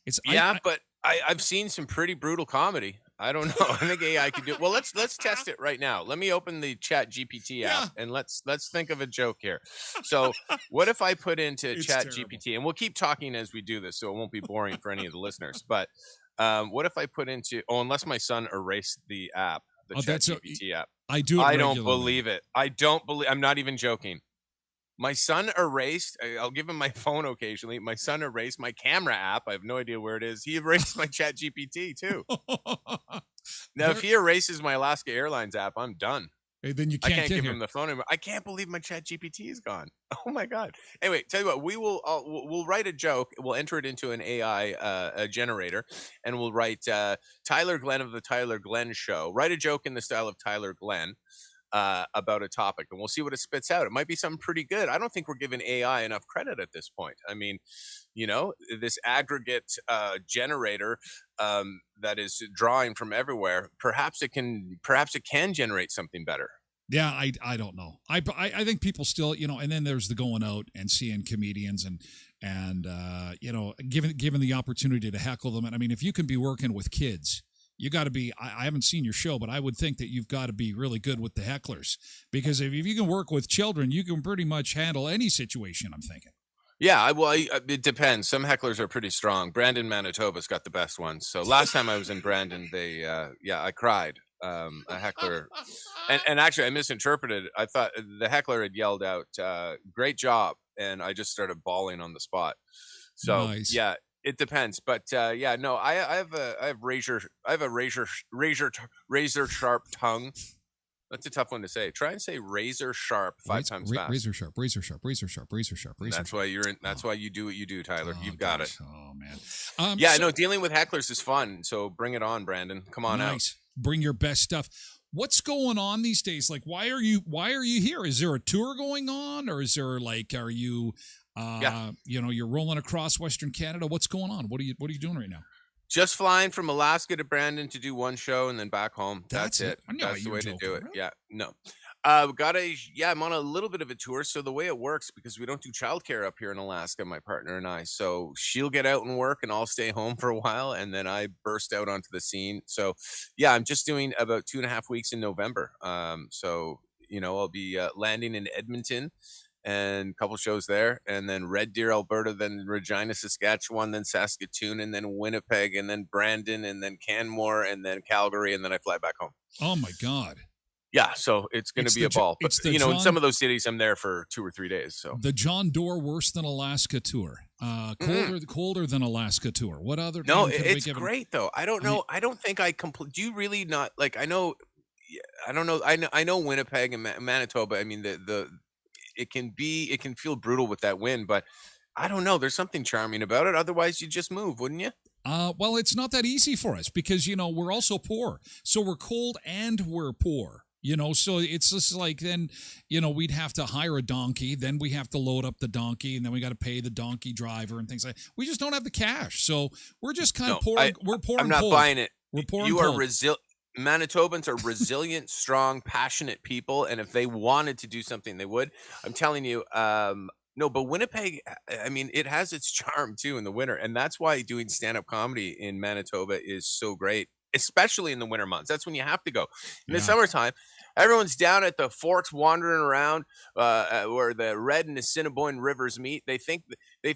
It's Yeah, but I've seen some pretty brutal comedy. I don't know. I think AI could do it. Well, let's test it right now. Let me open the Chat GPT app yeah, and let's think of a joke here. So, what if I put into it's Chat terrible. GPT, and we'll keep talking as we do this, so it won't be boring for any of the listeners. But what if I put into? Oh, unless my son erased the app, the Oh, Chat that's GPT app. I do it I don't regularly. believe it. I don't believe. I'm not even joking. My son erased. I'll give him my phone occasionally. My son erased my camera app. I have no idea where it is. He erased my Chat GPT too. Now, if he erases my Alaska Airlines app, I'm done. Hey, then you I can't can't get give here. him the phone anymore. I can't believe my Chat GPT is gone. Oh my god. Anyway, tell you what, we'll write a joke. We'll enter it into an AI a generator, and we'll write Tyler Glenn of the Tyler Glenn Show. Write a joke in the style of Tyler Glenn about a topic, and we'll see what it spits out. It might be something pretty good. I don't think we're giving AI enough credit at this point. I mean, this aggregate generator that is drawing from everywhere. Perhaps it can generate something better. Yeah, I don't know. I think people still, and then there's the going out and seeing comedians and given the opportunity to heckle them. And I mean, if you can be working with kids, you got to be. I haven't seen your show, but I would think that you've got to be really good with the hecklers, because if you can work with children, you can pretty much handle any situation. I'm thinking. Yeah, it depends. Some hecklers are pretty strong. Brandon, Manitoba's got the best ones. So last time I was in Brandon, I cried. A heckler, and actually I misinterpreted. I thought the heckler had yelled out, "Great job," and I just started bawling on the spot. So Nice. yeah, it depends. But yeah, no, I have razor sharp tongue. That's a tough one to say. Try and say razor sharp five times fast. Razor sharp, razor sharp, razor sharp, razor sharp, razor That's sharp. why you're in. That's why you do what you do, Tyler. Oh You've got gosh. it. Oh man. Yeah, no, dealing with hecklers is fun. So bring it on, Brandon. Come on out. Nice. Bring your best stuff. What's going on these days? Like, why are you here? Is there a tour going on, or is there are you Yeah. you're rolling across Western Canada? What's going on? What are you doing right now? Just flying from Alaska to Brandon to do one show and then back home. That's it. I know That's the you're way joking, to do it. really? Yeah. No. I'm on a little bit of a tour. So the way it works, because we don't do childcare up here in Alaska, my partner and I. So she'll get out and work and I'll stay home for a while, and then I burst out onto the scene. So yeah, I'm just doing about 2.5 weeks in November. I'll be landing in Edmonton and a couple shows there, and then Red Deer, Alberta, then Regina, Saskatchewan, then Saskatoon, and then Winnipeg, and then Brandon, and then Canmore, and then Calgary, and then I fly back home. Oh my God. Yeah, so it's going to be a ball. But in some of those cities, I'm there for 2 or 3 days. So the John Doerr Worse Than Alaska tour, colder than Alaska tour. What other? No, name could we it's give it? great though. I don't know. I don't think I complete. Do you really not like? I know. I don't know. I know Winnipeg and Manitoba. I mean, it can feel brutal with that wind, but I don't know. There's something charming about it. Otherwise, you just move, wouldn't you? Well, it's not that easy for us because we're also poor, so we're cold and we're poor. So it's just like then, we'd have to hire a donkey, then we have to load up the donkey, and then we got to pay the donkey driver and things like that. We just don't have the cash, so we're just kind of poor. We're poor. I'm not buying it. We're poor. You are resilient. Manitobans are resilient, strong, passionate people, and if they wanted to do something, they would. I'm telling you. No, but Winnipeg, I mean, it has its charm too in the winter, and that's why doing stand-up comedy in Manitoba is so great, especially in the winter months. That's when you have to go. In the summertime, everyone's down at the forks wandering around where the Red and Assiniboine rivers meet. They think they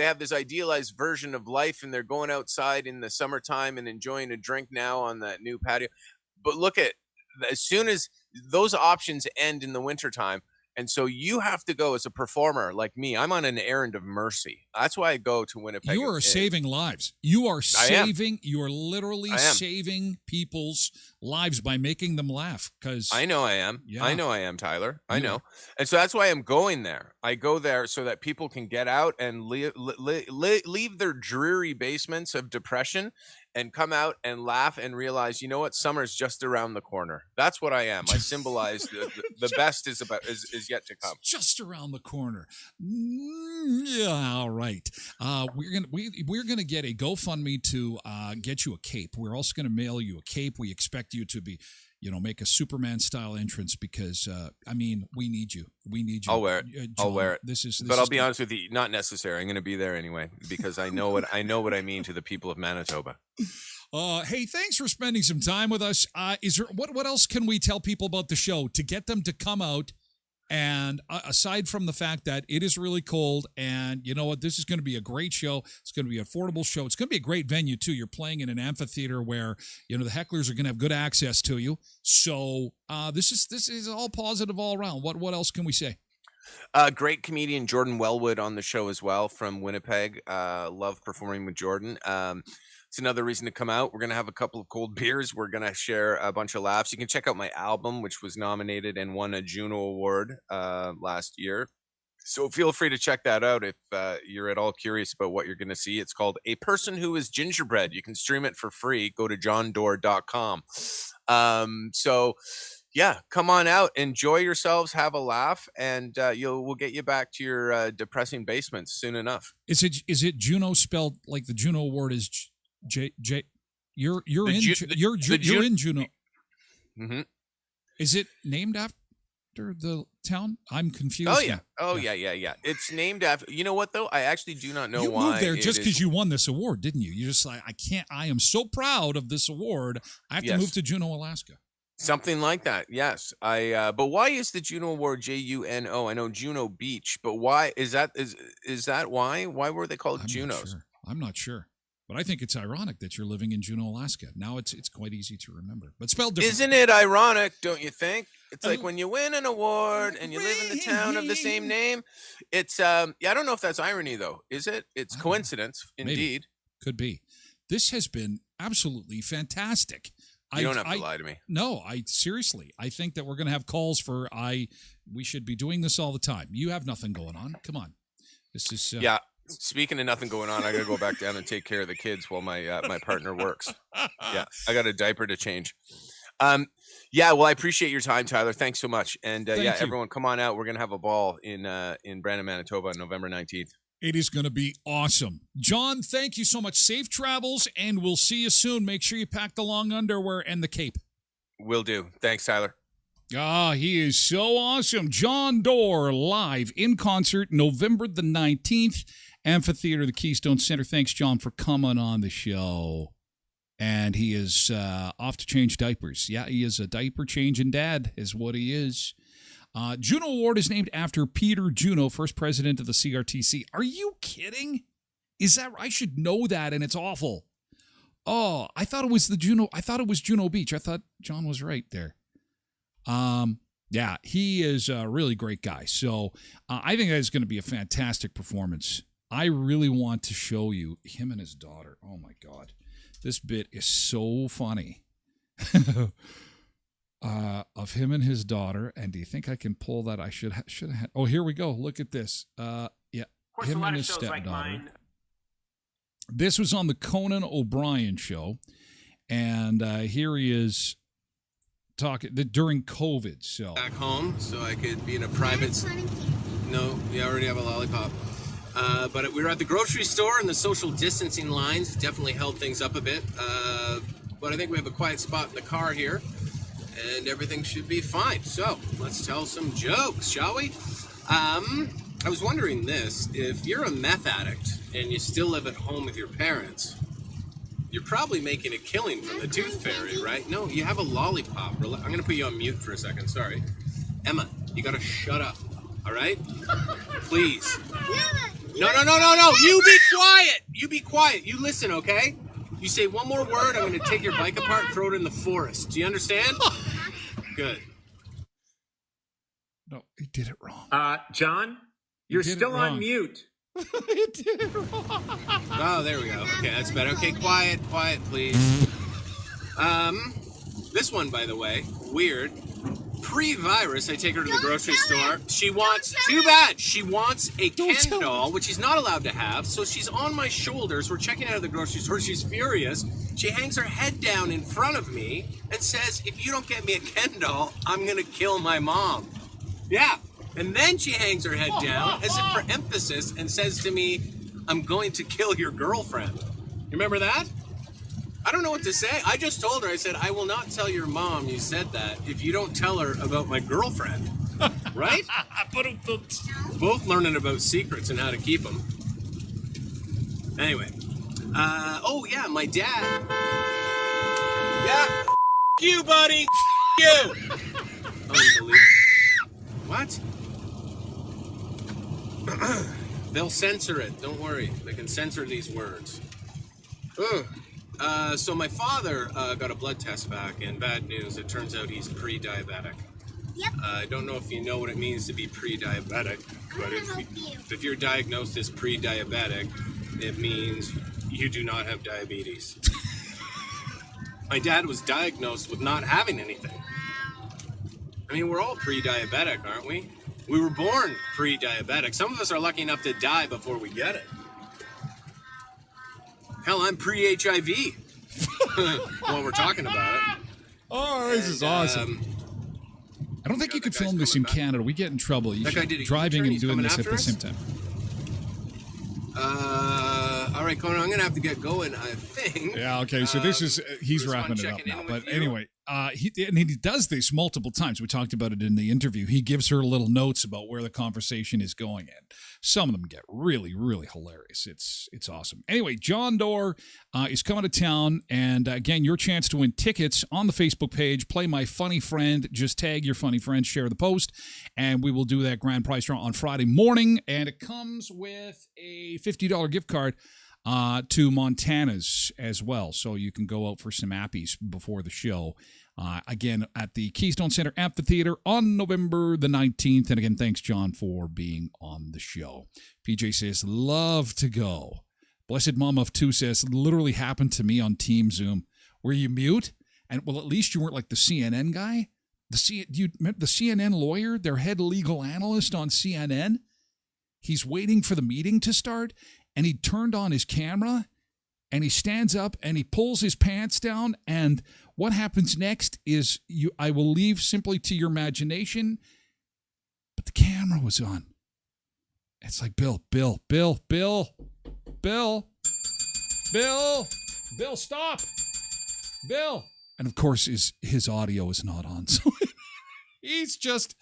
have this idealized version of life, and they're going outside in the summertime and enjoying a drink now on that new patio. But look at as soon as those options end in the wintertime, And so you have to go as a performer like me. I'm on an errand of mercy. That's why I go to Winnipeg. You are saving lives. You are saving. You are literally I am. saving people's lives by making them laugh. Because I know I am. Yeah. I know I am, Tyler. I know. And so that's why I'm going there. I go there so that people can get out and leave their dreary basements of depression and come out and laugh and realize, you know what, summer's just around the corner. That's what I am. I symbolize the best is yet to come. Just around the corner. Yeah, all right. We're gonna get a GoFundMe to get you a cape. We're also gonna mail you a cape. We expect you to be, make a Superman style entrance because we need you. We need you. I'll wear it. John, I'll wear it. But I'll be honest with you, not necessary. I'm going to be there anyway because I know what I mean to the people of Manitoba. Hey, thanks for spending some time with us. Is there what else can we tell people about the show to get them to come out? And aside from the fact that it is really cold, and you know what, this is going to be a great show. It's going to be an affordable show. It's going to be a great venue too. You're playing in an amphitheater where the hecklers are going to have good access to you. So this is all positive all around. What else can we say? Great comedian Jordan Wellwood on the show as well from Winnipeg. Love performing with Jordan. It's another reason to come out. We're going to have a couple of cold beers. We're going to share a bunch of laughs. You can check out my album, which was nominated and won a Juno Award last year. So feel free to check that out if you're at all curious about what you're going to see. It's called A Person Who Is Gingerbread. You can stream it for free. Go to johndoor.com. Yeah, come on out, enjoy yourselves, have a laugh, and we'll get you back to your depressing basements soon enough. Is it Juno spelled like the Juno Award is J? You're in Juno. Mm-hmm. Is it named after the town? I'm confused. Oh yeah. Oh yeah. It's named after. You know what though? I actually do not know why. You moved there just because you won this award, didn't you? You're just like, I can't. I am so proud of this award. I have to move to Juneau, Alaska. Something like that, yes. But why is the Juno Award Juno? I know Juno Beach, but why is that? Is that why? Why were they called Junos? I'm not sure, but I think it's ironic that you're living in Juneau, Alaska. Now it's quite easy to remember, but spelled differently. Isn't it ironic? Don't you think? It's like when you win an award and you live in the town of the same name. It's I don't know if that's irony though. Is it? It's coincidence, indeed. Maybe. Could be. This has been absolutely fantastic. You don't have to lie to me. No, seriously, I think that we're going to have calls we should be doing this all the time. You have nothing going on. Come on. This is yeah. Speaking of nothing going on, I got to go back down and take care of the kids while my partner works. Yeah, I got a diaper to change. Yeah, well, I appreciate your time, Tyler. Thanks so much. And everyone, come on out. We're going to have a ball in Brandon, Manitoba on November 19th. It is going to be awesome. John, thank you so much. Safe travels, and we'll see you soon. Make sure you pack the long underwear and the cape. Will do. Thanks, Tyler. He is so awesome. John Doerr live in concert November the 19th, Amphitheater, the Keystone Center. Thanks, John, for coming on the show. And he is off to change diapers. Yeah, he is a diaper changing dad is what he is. Juno Award is named after Peter Juno, first president of the CRTC. Are you kidding? Is that I should know that, and it's awful. Oh, I thought it was Juno Beach. I thought John was right there. Yeah, he is a really great guy. So I think that's going to be a fantastic performance. I really want to show you him and his daughter. Oh my God, this bit is so funny. Of him and his daughter, and do you think I can pull that? I should have had. Oh, here we go. Look at this. Yeah, him and his stepdaughter. Like this was on the Conan O'Brien show, and here he is talking during COVID. So back home, so I could be in a private. No, you already have a lollipop. But we were at the grocery store, and the social distancing lines definitely held things up a bit. But I think we have a quiet spot in the car here. And everything should be fine. So let's tell some jokes, shall we? I was wondering this. If you're a meth addict and you still live at home with your parents, you're probably making a killing from the tooth fairy, right? No, you have a lollipop. I'm going to put you on mute for a second. Sorry. Emma, you got to shut up. All right? Please. No. You be quiet. You be quiet. You listen, okay? You say one more word, I'm going to take your bike apart and throw it in the forest. Do you understand? Good. he did it wrong. John, you're still on mute. He did it wrong. Oh, there we go. Okay, that's better. Okay, quiet, please. This one, by the way, weird. Pre-virus, I take her to the grocery store. She wants, too bad, she wants a Ken doll, which she's not allowed to have, so she's on my shoulders. We're checking out of the grocery store. She's furious. She hangs her head down in front of me and says, if you don't get me a Ken doll, I'm going to kill my mom. Yeah. And then she hangs her head down, as if for emphasis, and says to me, I'm going to kill your girlfriend. You remember that? I don't know what to say. I just told her, I said, I will not tell your mom you said that if you don't tell her about my girlfriend. Right? Both learning about secrets and how to keep them. Anyway. Oh, yeah, my dad. Yeah. You, buddy. You. Unbelievable. What? They'll censor it. Don't worry. They can censor these words. Ugh. So my father got a blood test back, and bad news, it turns out he's pre-diabetic. Yep. I don't know if you know what it means to be pre-diabetic, but if you're diagnosed as pre-diabetic, it means you do not have diabetes. My dad was diagnosed with not having anything. I mean, we're all pre-diabetic, aren't we? We were born pre-diabetic. Some of us are lucky enough to die before we get it. Hell, I'm pre-HIV. While we're talking about it. Oh, this is awesome. I don't think you could film this in Canada. We get in trouble. You should be driving and doing this at the same time. All right, Conan, I'm going to have to get going, I think. Yeah, okay, so this is, he's wrapping it up now. But anyway, he does this multiple times. We talked about it in the interview. He gives her little notes about where the conversation is going, and some of them get really, really hilarious. It's awesome. Anyway, John Doerr is coming to town, and again, your chance to win tickets on the Facebook page. Play My Funny Friend. Just tag your funny friend, share the post, and we will do that grand prize draw on Friday morning, and it comes with a $50 gift card to Montana's as well. So you can go out for some appies before the show. Again, at the Keystone Center Amphitheater on November the 19th. And again, thanks, John, for being on the show. PJ says, love to go. Blessed Mom of Two says, literally happened to me on Team Zoom. Were you mute? And well, at least you weren't like the CNN guy. Do you remember the CNN lawyer, their head legal analyst on CNN? He's waiting for the meeting to start, and he turned on his camera, and he stands up, and he pulls his pants down, and what happens next is I will leave simply to your imagination, but the camera was on. It's like, Bill, stop. Bill. And of course, his audio is not on, so he's just...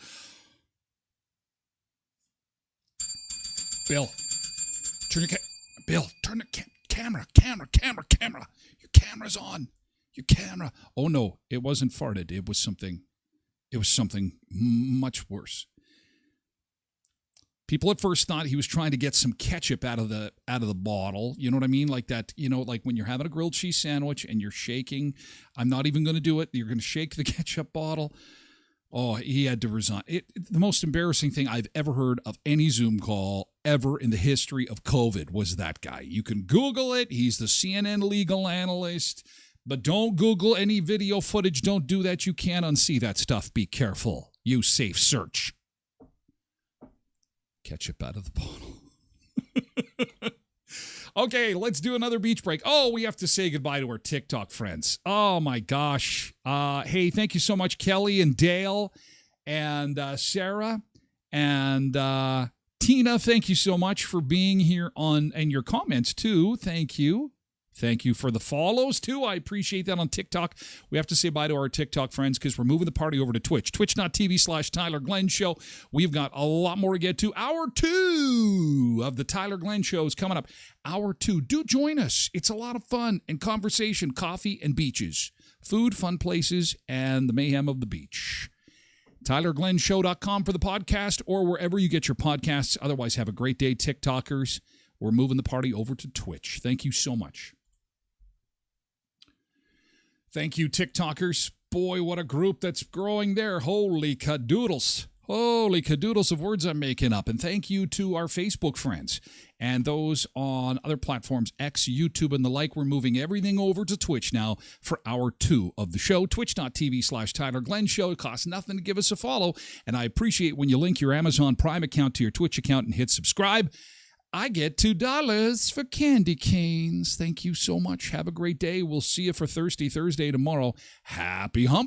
Bill, turn the camera. Your camera's on. Your camera. Oh no, it wasn't farted. It was something much worse. People at first thought he was trying to get some ketchup out of the bottle. You know what I mean? Like that, like when you're having a grilled cheese sandwich and you're shaking. I'm not even going to do it. You're going to shake the ketchup bottle. Oh, he had to resign. The most embarrassing thing I've ever heard of any Zoom call ever in the history of COVID was that guy. You can Google it. He's the CNN legal analyst. But don't Google any video footage. Don't do that. You can't unsee that stuff. Be careful. Use safe search. Ketchup out of the bottle. Okay, let's do another beach break. Oh, we have to say goodbye to our TikTok friends. Oh, my gosh. Hey, thank you so much, Kelly and Dale and Sarah and Tina. Thank you so much for being here and your comments, too. Thank you. Thank you for the follows, too. I appreciate that on TikTok. We have to say bye to our TikTok friends because we're moving the party over to Twitch. Twitch.tv/Tyler Glenn Show. We've got a lot more to get to. Hour 2 of the Tyler Glenn Show is coming up. Hour 2. Do join us. It's a lot of fun and conversation, coffee and beaches, food, fun places, and the mayhem of the beach. TylerGlennShow.com for the podcast or wherever you get your podcasts. Otherwise, have a great day, TikTokers. We're moving the party over to Twitch. Thank you so much. Thank you, TikTokers. Boy, what a group that's growing there. Holy cadoodles. Holy cadoodles of words I'm making up. And thank you to our Facebook friends and those on other platforms, X, YouTube, and the like. We're moving everything over to Twitch now for hour 2 of the show. Twitch.tv/Tyler Glenn Show. It costs nothing to give us a follow. And I appreciate when you link your Amazon Prime account to your Twitch account and hit subscribe. I get $2 for candy canes. Thank you so much. Have a great day. We'll see you for Thirsty Thursday tomorrow. Happy hump.